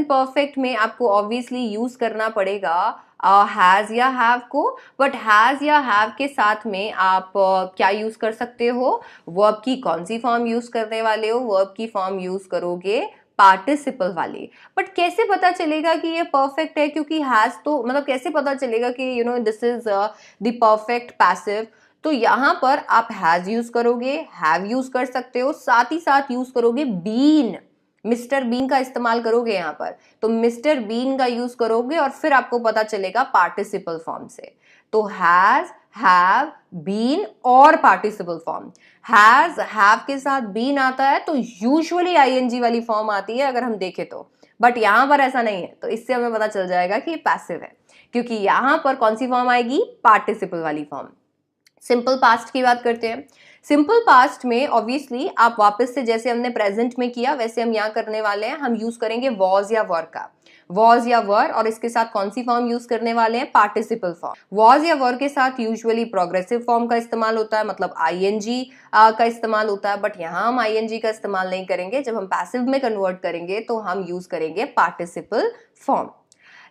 perfect में आपको ऑब्वियसली यूज करना पड़ेगा हैज या हैव को, बट हैज या हैव के साथ में आप क्या यूज कर सकते हो? वर्ब की कौन सी फॉर्म यूज करने वाले हो? वर्ब की फॉर्म यूज करोगे पार्टिसिपल वाली। बट कैसे पता चलेगा कि ये परफेक्ट है? क्योंकि हैज तो मतलब कैसे पता चलेगा कि this is the perfect passive? तो यहाँ पर आप हैज यूज करोगे, हैव यूज कर सकते हो, साथ ही साथ यूज करोगे बीन, मिस्टर बीन का इस्तेमाल करोगे यहाँ पर, तो मिस्टर बीन का यूज करोगे और फिर आपको पता चलेगा पार्टिसिपल फॉर्म से। तो हैज, हैव, बीन और पार्टिसिपल फॉर्म। हैज, हैव के साथ बीन आता है तो यूजुअली आईएनजी वाली फॉर्म आती है अगर हम देखें तो, बट यहाँ पर ऐसा नहीं है। तो इससे हमें पता चल जाएगा कि ये पैसिव है, क्योंकि यहाँ पर कौन सी फॉर्म आएगी? पार्टिसिपल वाली फॉर्म। सिंपल पास्ट की बात करते हैं। सिंपल पास्ट में ऑब्वियसली आप वापस से जैसे हमने प्रेजेंट में किया वैसे हम यहाँ करने वाले हैं। हम यूज करेंगे वॉज या वर का, वॉज या वर, और इसके साथ कौन सी फॉर्म यूज करने वाले हैं? Participle form. वॉज या वर के साथ यूजुअली प्रोग्रेसिव फॉर्म का इस्तेमाल होता है, मतलब आईएनजी का इस्तेमाल होता है, बट यहाँ हम आईएनजी का इस्तेमाल नहीं करेंगे। जब हम पैसिव में कन्वर्ट करेंगे तो हम यूज करेंगे पार्टिसिपल फॉर्म।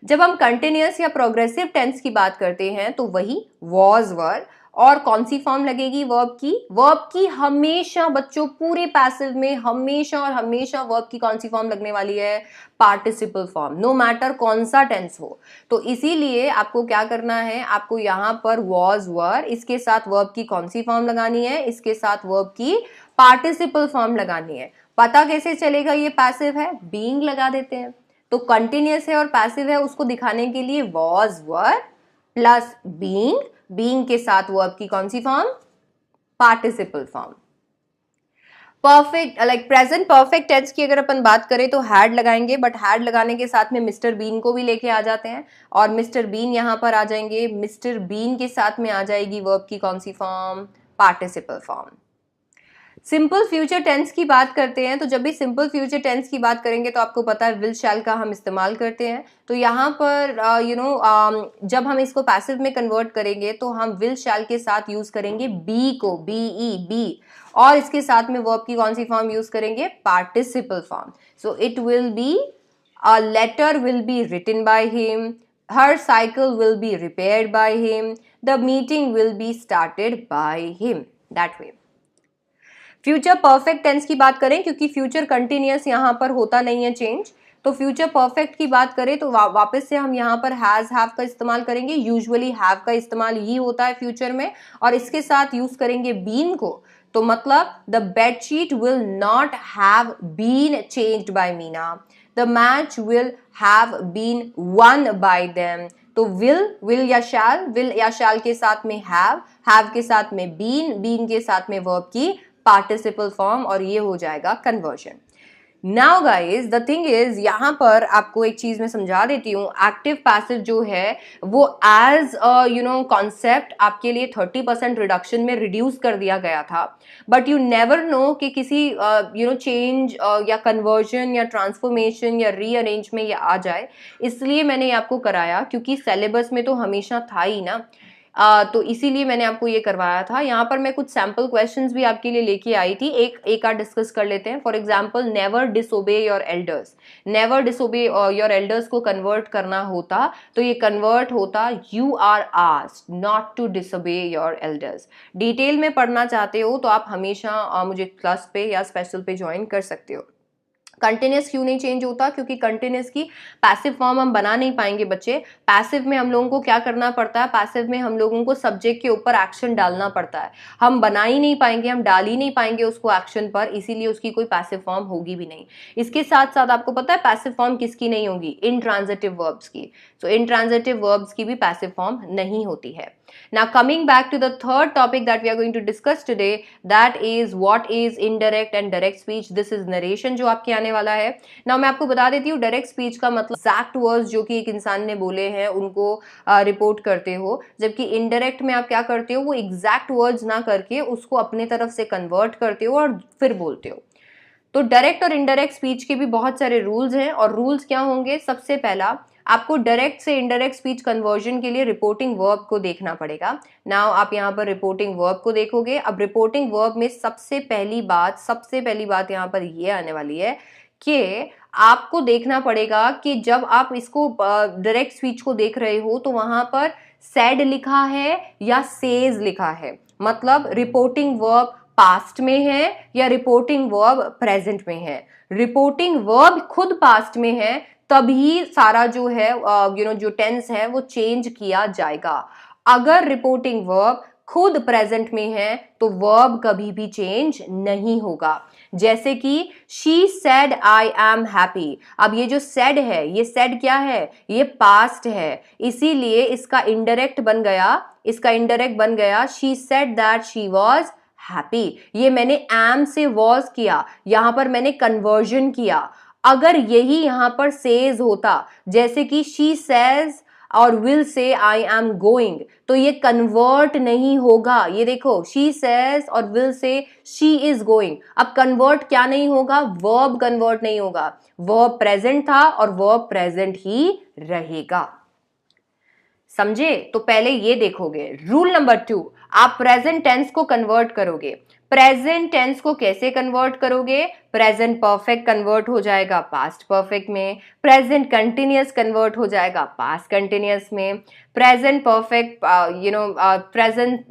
जब हम कंटिन्यूअस या प्रोग्रेसिव टेंस की बात करते हैं तो वही वॉज, वर, और कौन सी फॉर्म लगेगी? वर्ब की। वर्ब की हमेशा बच्चों पूरे पैसिव में हमेशा और हमेशा वर्ब की कौन सी फॉर्म लगने वाली है? पार्टिसिपल फॉर्म, नो मैटर कौन सा टेंस हो। तो इसीलिए आपको क्या करना है? आपको यहाँ पर वॉज, वर, इसके साथ वर्ब की कौन सी फॉर्म लगानी है? इसके साथ वर्ब की पार्टिसिपल फॉर्म लगानी है। पता कैसे चलेगा ये पैसिव है? बीइंग लगा देते हैं। तो कंटिन्यूअस है और पैसिव है उसको दिखाने के लिए was, were plus being, being के साथ वर्ब की कौन सी form? Participle form. Perfect like present perfect tense की अगर अपन बात करें तो हैड लगाएंगे, बट हैड लगाने के साथ में मिस्टर बीन को भी लेके आ जाते हैं और मिस्टर बीन यहां पर आ जाएंगे। मिस्टर बीन के साथ में आ जाएगी वर्ब की कौन सी form? Participle form. Simple future tense की बात करते हैं तो जब भी सिंपल फ्यूचर टेंस की बात करेंगे तो आपको पता है विल शैल का हम इस्तेमाल करते हैं। तो यहाँ पर जब हम इसको पैसिव में कन्वर्ट करेंगे तो हम विल शैल के साथ यूज करेंगे बी को, बी, और इसके साथ में वर्ब की कौन सी फॉर्म यूज करेंगे? Participle form. So it will be a letter will be written by him, her cycle will be repaired by him, the meeting will be started by him, that way. Future perfect tense की बात करें, क्योंकि future continuous यहाँ पर होता नहीं है change, तो फ्यूचर परफेक्ट की बात करें तो वापस से हम यहाँ पर हैज, हैव का इस्तेमाल करेंगे। यूजुअली हैव का इस्तेमाल ही होता है फ्यूचर में, और इसके साथ यूज करेंगे बीन को। तो मतलब the bedsheet will not have been changed by Meena, the match will have been won by them. तो विल या शैल के साथ में हैव के साथ में बीन के साथ में वर्ब की पार्टिसिपल फॉर्म, और ये हो जाएगा conversion. Now guys the thing is, यहां पर आपको एक चीज मैं समझा देती हूँ। एक्टिव पैसिव जो है वो एज कॉन्सेप्ट आपके लिए 30% रिडक्शन में रिड्यूस कर दिया गया था, बट यू नेवर नो कि किसी चेंज या कन्वर्जन या ट्रांसफॉर्मेशन या रीअरेंज में ये आ जाए, इसलिए मैंने आपको कराया, क्योंकि सिलेबस में तो हमेशा था ही ना। तो इसीलिए मैंने आपको ये करवाया था। यहाँ पर मैं कुछ सैम्पल क्वेश्चंस भी आपके लिए लेके आई थी, एक आध डिस्कस कर लेते हैं। For example, never disobey your elders. Never disobey your elders को कन्वर्ट करना होता तो ये कन्वर्ट होता you are asked not to disobey your elders. Detail में पढ़ना चाहते हो तो आप हमेशा मुझे क्लास पे या स्पेशल पे ज्वाइन कर सकते हो। कंटिन्यूस क्यों नहीं चेंज होता? क्योंकि कंटिन्यूस की पैसिव फॉर्म हम बना नहीं पाएंगे बच्चे। पैसिव में हम लोगों को क्या करना पड़ता है? पैसिव में हम लोगों को सब्जेक्ट के ऊपर एक्शन डालना पड़ता है। हम बना ही नहीं पाएंगे, हम डाल ही नहीं पाएंगे उसको एक्शन पर, इसीलिए उसकी कोई पैसिव फॉर्म होगी भी नहीं। इसके साथ साथ आपको पता है पैसिव फॉर्म किसकी नहीं होगी? इंट्रांजिटिव वर्ब्स की। सो इंट्रांजिटिव वर्ब्स की भी पैसिव फॉर्म नहीं होती है। Now coming back to the third topic that we are going to discuss today, that is what is indirect and direct speech. This is narration जो आपके आने वाला है। Now मैं आपको बता देती हूँ direct speech का मतलब exact words जो कि एक इंसान ने बोले हैं उनको रिपोर्ट करते हो, जबकि indirect में आप क्या करते हो? वो exact words ना करके उसको अपने तरफ से कन्वर्ट करते हो और फिर बोलते हो। तो डायरेक्ट और इनडायरेक्ट स्पीच के भी बहुत सारे रूल्स हैं, और रूल्स क्या होंगे? सबसे पहला, आपको डायरेक्ट से इनडायरेक्ट स्पीच कन्वर्जन के लिए रिपोर्टिंग वर्ब को देखना पड़ेगा। नाउ आप यहाँ पर रिपोर्टिंग वर्ब को देखोगे। अब रिपोर्टिंग वर्ब में सबसे पहली बात यहाँ पर ये आने वाली है कि आपको देखना पड़ेगा कि जब आप इसको डायरेक्ट स्पीच को देख रहे हो तो वहां पर सेड लिखा है या सेज लिखा है, मतलब रिपोर्टिंग वर्ब पास्ट में है या रिपोर्टिंग वर्ब प्रेजेंट में है। रिपोर्टिंग वर्ब खुद पास्ट में है तभी सारा जो है जो टेंस है वो चेंज किया जाएगा। अगर रिपोर्टिंग वर्ब खुद प्रेजेंट में है तो वर्ब कभी भी चेंज नहीं होगा। जैसे कि she said I am happy. अब ये जो सेड है, ये सेड क्या है? ये पास्ट है, इसीलिए इसका इनडायरेक्ट बन गया she said that she was happy. ये मैंने एम से वॉज किया, यहां पर मैंने कन्वर्जन किया। अगर यही यहां पर सेज होता, जैसे कि शी सेज और will say I am going, तो ये कन्वर्ट नहीं होगा। ये देखो, शी सेज और will say she is going. अब कन्वर्ट क्या नहीं होगा? वर्ब कन्वर्ट नहीं होगा। वर्ब प्रेजेंट था और वर्ब प्रेजेंट ही रहेगा। समझे? तो पहले ये देखोगे। रूल नंबर 2, आप प्रेजेंट टेंस को कन्वर्ट करोगे। प्रेजेंट टेंस को कैसे कन्वर्ट करोगे? प्रेजेंट परफेक्ट कन्वर्ट हो जाएगा पास्ट परफेक्ट में, प्रेजेंट कंटिन्यूअस कन्वर्ट हो जाएगा पास्ट कंटिन्यूअस में, present perfect present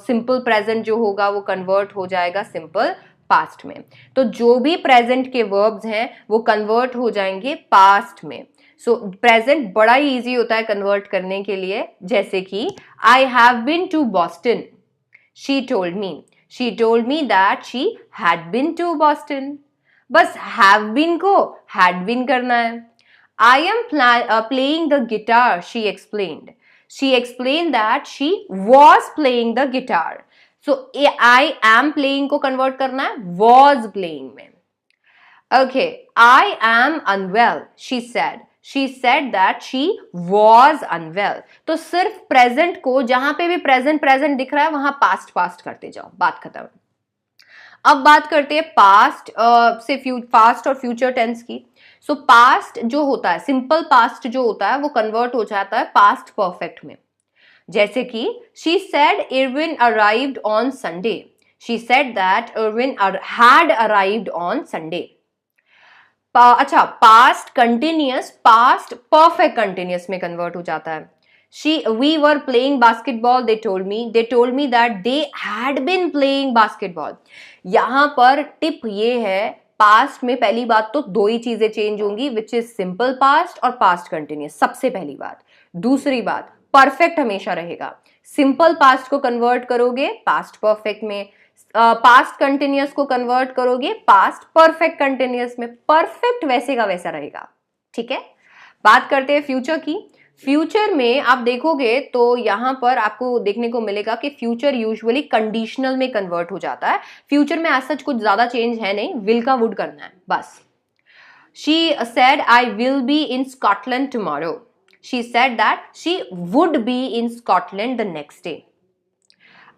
simple present जो होगा वो कन्वर्ट हो जाएगा सिंपल पास्ट में। तो जो भी प्रेजेंट के वर्ब्स हैं वो कन्वर्ट हो जाएंगे पास्ट में। सो प्रेजेंट बड़ा ही इजी होता है कन्वर्ट करने के लिए। जैसे कि I have been to Boston, she told me that she had been to Boston. बस हैव बीन को हैड बीन करना है। I am playing the guitar, she explained that she was playing the guitar. So I am playing को convert करना है was playing में। Okay, I am unwell, she said that she was unwell। तो सिर्फ present को, जहां पे भी प्रेजेंट दिख रहा है वहां पास्ट करते जाओ, बात खत्म। अब बात करते हैं पास्ट पास्ट और फ्यूचर टेंस की। सो पास्ट जो होता है, सिंपल पास्ट जो होता है वो कन्वर्ट हो जाता है पास्ट परफेक्ट में। जैसे कि she said Irwin arrived on Sunday, she said that Irwin had arrived on Sunday। अच्छा, past continuous past perfect continuous में कन्वर्ट हो जाता है। We were playing basketball, they told me that they had been playing basketball. यहां पर tip ये है, past में पहली बात तो दो ही चीजें चेंज होंगी, विच इज सिंपल पास्ट और पास्ट कंटिन्यूअस, सबसे पहली बात। दूसरी बात, परफेक्ट हमेशा रहेगा। सिंपल पास्ट को कन्वर्ट करोगे पास्ट परफेक्ट में, पास्ट कंटिन्यूअस को कन्वर्ट करोगे पास्ट परफेक्ट कंटिन्यूअस में। परफेक्ट वैसे का वैसा रहेगा, ठीक है। बात करते हैं फ्यूचर की। फ्यूचर में आप देखोगे तो यहां पर आपको देखने को मिलेगा कि फ्यूचर यूजुअली कंडीशनल में कन्वर्ट हो जाता है। फ्यूचर में ऐसा कुछ ज्यादा चेंज है नहीं, विल का वुड करना है बस। She said I will be in Scotland tomorrow, she said that she would be in Scotland the next day.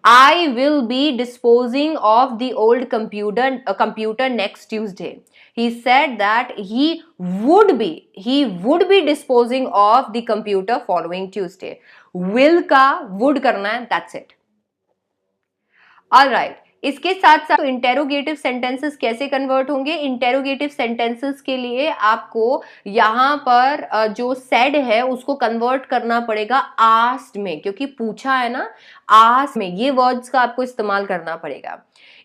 I will be disposing of the old computer next Tuesday. He said that he would be disposing of the computer following Tuesday. Will का would करना है, that's it. All right. इसके साथ साथ interrogative sentences कैसे convert होंगे? Interrogative sentences के लिए आपको यहां पर जो सेड है उसको कन्वर्ट करना पड़ेगा आस्क्ड में, क्योंकि पूछा है ना, आस्क्ड में ये वर्ड्स का आपको इस्तेमाल करना पड़ेगा।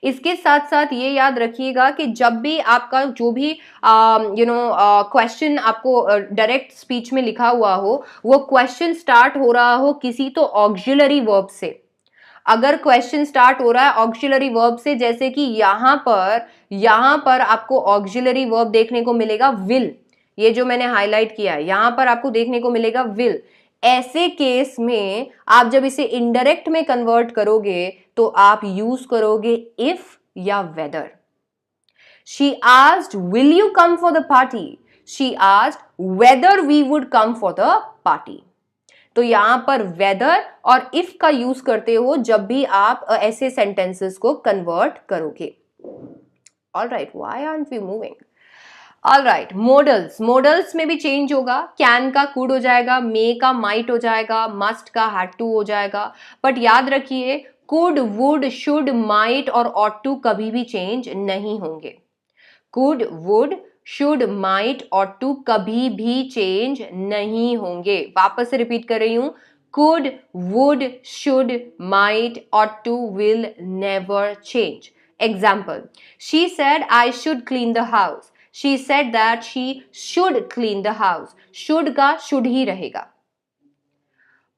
इसके साथ साथ ये याद रखिएगा कि जब भी आपका जो भी क्वेश्चन आपको डायरेक्ट स्पीच में लिखा हुआ हो, वो क्वेश्चन स्टार्ट हो रहा हो किसी तो ऑक्सिलरी वर्ब से। अगर क्वेश्चन स्टार्ट हो रहा है ऑक्सिलरी वर्ब से, जैसे कि यहां पर आपको ऑक्सिलरी वर्ब देखने को मिलेगा विल, ये जो मैंने हाईलाइट किया है यहां पर आपको देखने को मिलेगा विल। ऐसे केस में आप जब इसे इनडायरेक्ट में कन्वर्ट करोगे तो आप यूज करोगे इफ या weather. She asked, will you come for the party? She asked whether we would come for the party. तो यहां पर वेदर और इफ का यूज करते हो जब भी आप ऐसे सेंटेंसेस को कन्वर्ट करोगे। All right, why aren't we moving? All right, modals में भी चेंज होगा। कैन का कुड हो जाएगा, मे का माइट हो जाएगा, मस्ट का हैड टू हो जाएगा। बट याद रखिए कुड, वुड, शुड, माइट और ऑट टू कभी भी चेंज नहीं होंगे। Could, would, should, might ought to कभी भी चेंज नहीं होंगे। वापस से रिपीट कर रही हूं, could, would, should, might ought to will never change. Example, she said I should clean the house, she said that she should clean the house. Should का शुड ही रहेगा।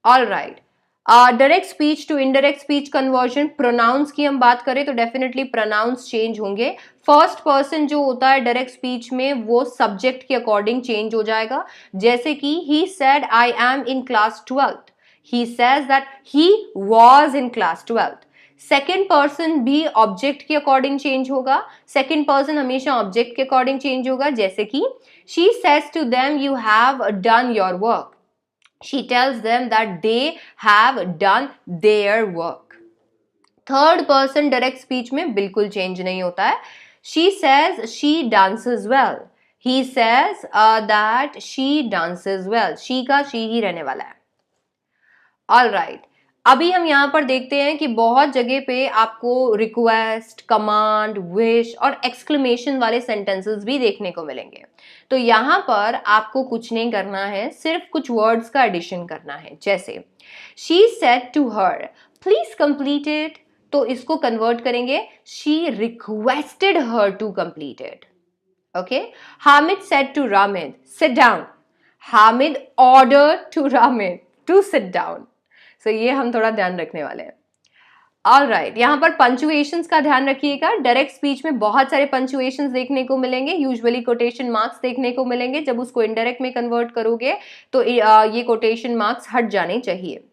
All right, direct speech to indirect speech conversion, pronouns की हम बात करें तो definitely pronouns change होंगे। First person जो होता है डायरेक्ट स्पीच में वो सब्जेक्ट के अकॉर्डिंग चेंज हो जाएगा। जैसे कि he said I am in class 12th, he says that he was in class 12th। Second person भी ऑब्जेक्ट के अकॉर्डिंग चेंज होगा। सेकेंड पर्सन हमेशा ऑब्जेक्ट के अकॉर्डिंग चेंज होगा। जैसे कि she says to them you have done your work, she tells them that they have done their work। Third person direct speech में बिल्कुल चेंज नहीं होता है। she says she dances well, he says that she dances well। she का she ही रहने वाला है। All right, अभी हम यहां पर देखते हैं कि बहुत जगह पे आपको रिक्वेस्ट, कमांड, विश और एक्सक्लेमेशन वाले सेंटेंसेस भी देखने को मिलेंगे। तो यहां पर आपको कुछ नहीं करना है, सिर्फ कुछ वर्ड्स का एडिशन करना है। जैसे she said to her please complete it, तो इसको कन्वर्ट करेंगे she requested her to complete it. Okay, Hamid said to Ramid sit down, Hamid order to Ramid to sit down. So ये हम थोड़ा ध्यान रखने वाले हैं। ऑल राइट, यहाँ पर पंचुएशंस का ध्यान रखिएगा। डायरेक्ट स्पीच में बहुत सारे पंचुएशंस देखने को मिलेंगे, यूजुअली कोटेशन मार्क्स देखने को मिलेंगे। जब उसको इनडायरेक्ट में कन्वर्ट करोगे तो ये कोटेशन मार्क्स हट जाने चाहिए।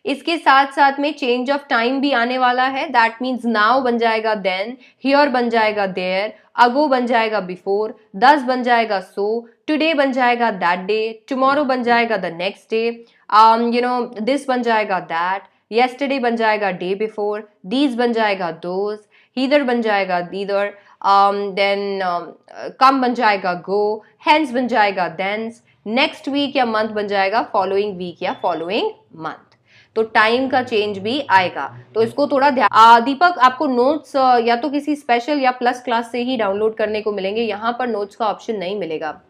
इसके साथ साथ में चेंज ऑफ टाइम भी आने वाला है। दैट मीन्स नाउ बन जाएगा देन, हियर बन जाएगा देयर, अगो बन जाएगा बिफोर, दस बन जाएगा सो, टुडे बन जाएगा दैट डे, टुमारो बन जाएगा द नेक्स्ट डे, दिस बन जाएगा दैट, yesterday बन जाएगा डे बिफोर, these बन जाएगा those, हीदर बन जाएगा दीदर, देन कम बन जाएगा गो, hence बन जाएगा thence, नेक्स्ट वीक या मंथ बन जाएगा फॉलोइंग वीक या फॉलोइंग मंथ। तो टाइम का चेंज भी आएगा, तो इसको थोड़ा ध्यान। दीपक, आपको नोट्स या तो किसी स्पेशल या प्लस क्लास से ही डाउनलोड करने को मिलेंगे, यहाँ पर नोट्स का ऑप्शन नहीं मिलेगा।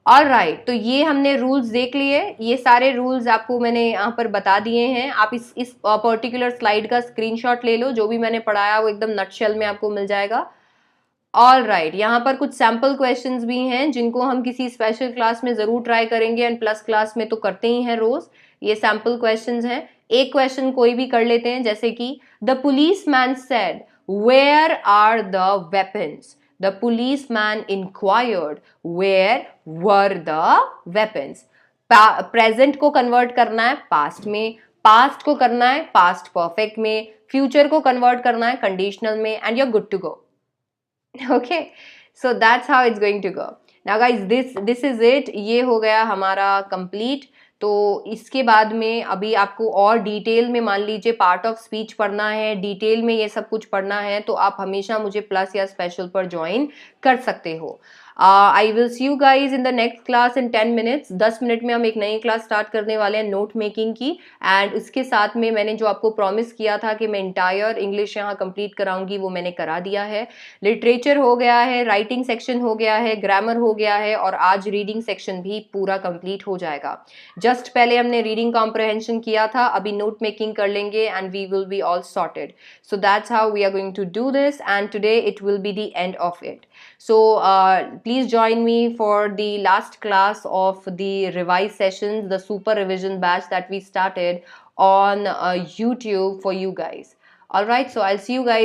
ऑल राइट, तो ये हमने रूल्स देख लिए। ये सारे रूल्स आपको मैंने यहाँ पर बता दिए हैं। आप इस पर्टिकुलर स्लाइड का स्क्रीनशॉट ले लो, जो भी मैंने पढ़ाया वो एकदम नटशेल में आपको मिल जाएगा। ऑल राइट, यहाँ पर कुछ सैम्पल क्वेश्चंस भी हैं जिनको हम किसी स्पेशल क्लास में जरूर ट्राई करेंगे, एंड प्लस क्लास में तो करते ही हैं रोज। ये सैम्पल क्वेश्चंस हैं, एक क्वेश्चन कोई भी कर लेते हैं। जैसे कि the policeman said where are the weapons, the policeman inquired where were the weapons। Present को कन्वर्ट करना है पास्ट में, पास्ट को करना है पास्ट परफेक्ट में, फ्यूचर को कन्वर्ट करना है कंडीशनल में, and you are good to go. Okay, so that's how it's going to go. Now guys, this is it. ये हो गया हमारा कंप्लीट। तो इसके बाद में अभी आपको और डिटेल में, मान लीजिए पार्ट ऑफ स्पीच पढ़ना है, डिटेल में ये सब कुछ पढ़ना है, तो आप हमेशा मुझे प्लस या स्पेशल पर ज्वाइन कर सकते हो। I will see you guys in the next class in 10 minutes. 10 minute में हम एक नई क्लास स्टार्ट करने वाले हैं नोट मेकिंग की. एंड उसके साथ में मैंने जो आपको प्रॉमिस किया था कि मैं इंटायर इंग्लिश यहाँ कंप्लीट कराऊंगी, वो मैंने करा दिया है. लिटरेचर हो गया है, राइटिंग सेक्शन हो गया है, ग्रामर हो गया है, और आज रीडिंग सेक्शन भी पूरा कंप्लीट हो जाएगा. जस्ट पहले हमने रीडिंग कॉम्प्रहेंशन किया था, अभी नोट मेकिंग कर लेंगे and we will be all sorted. So that's how we are going to do this, and today it will be the end of it. So please join me for the last class of the revise sessions, the super revision batch that we started on YouTube for you guys. All right, so I'll see you guys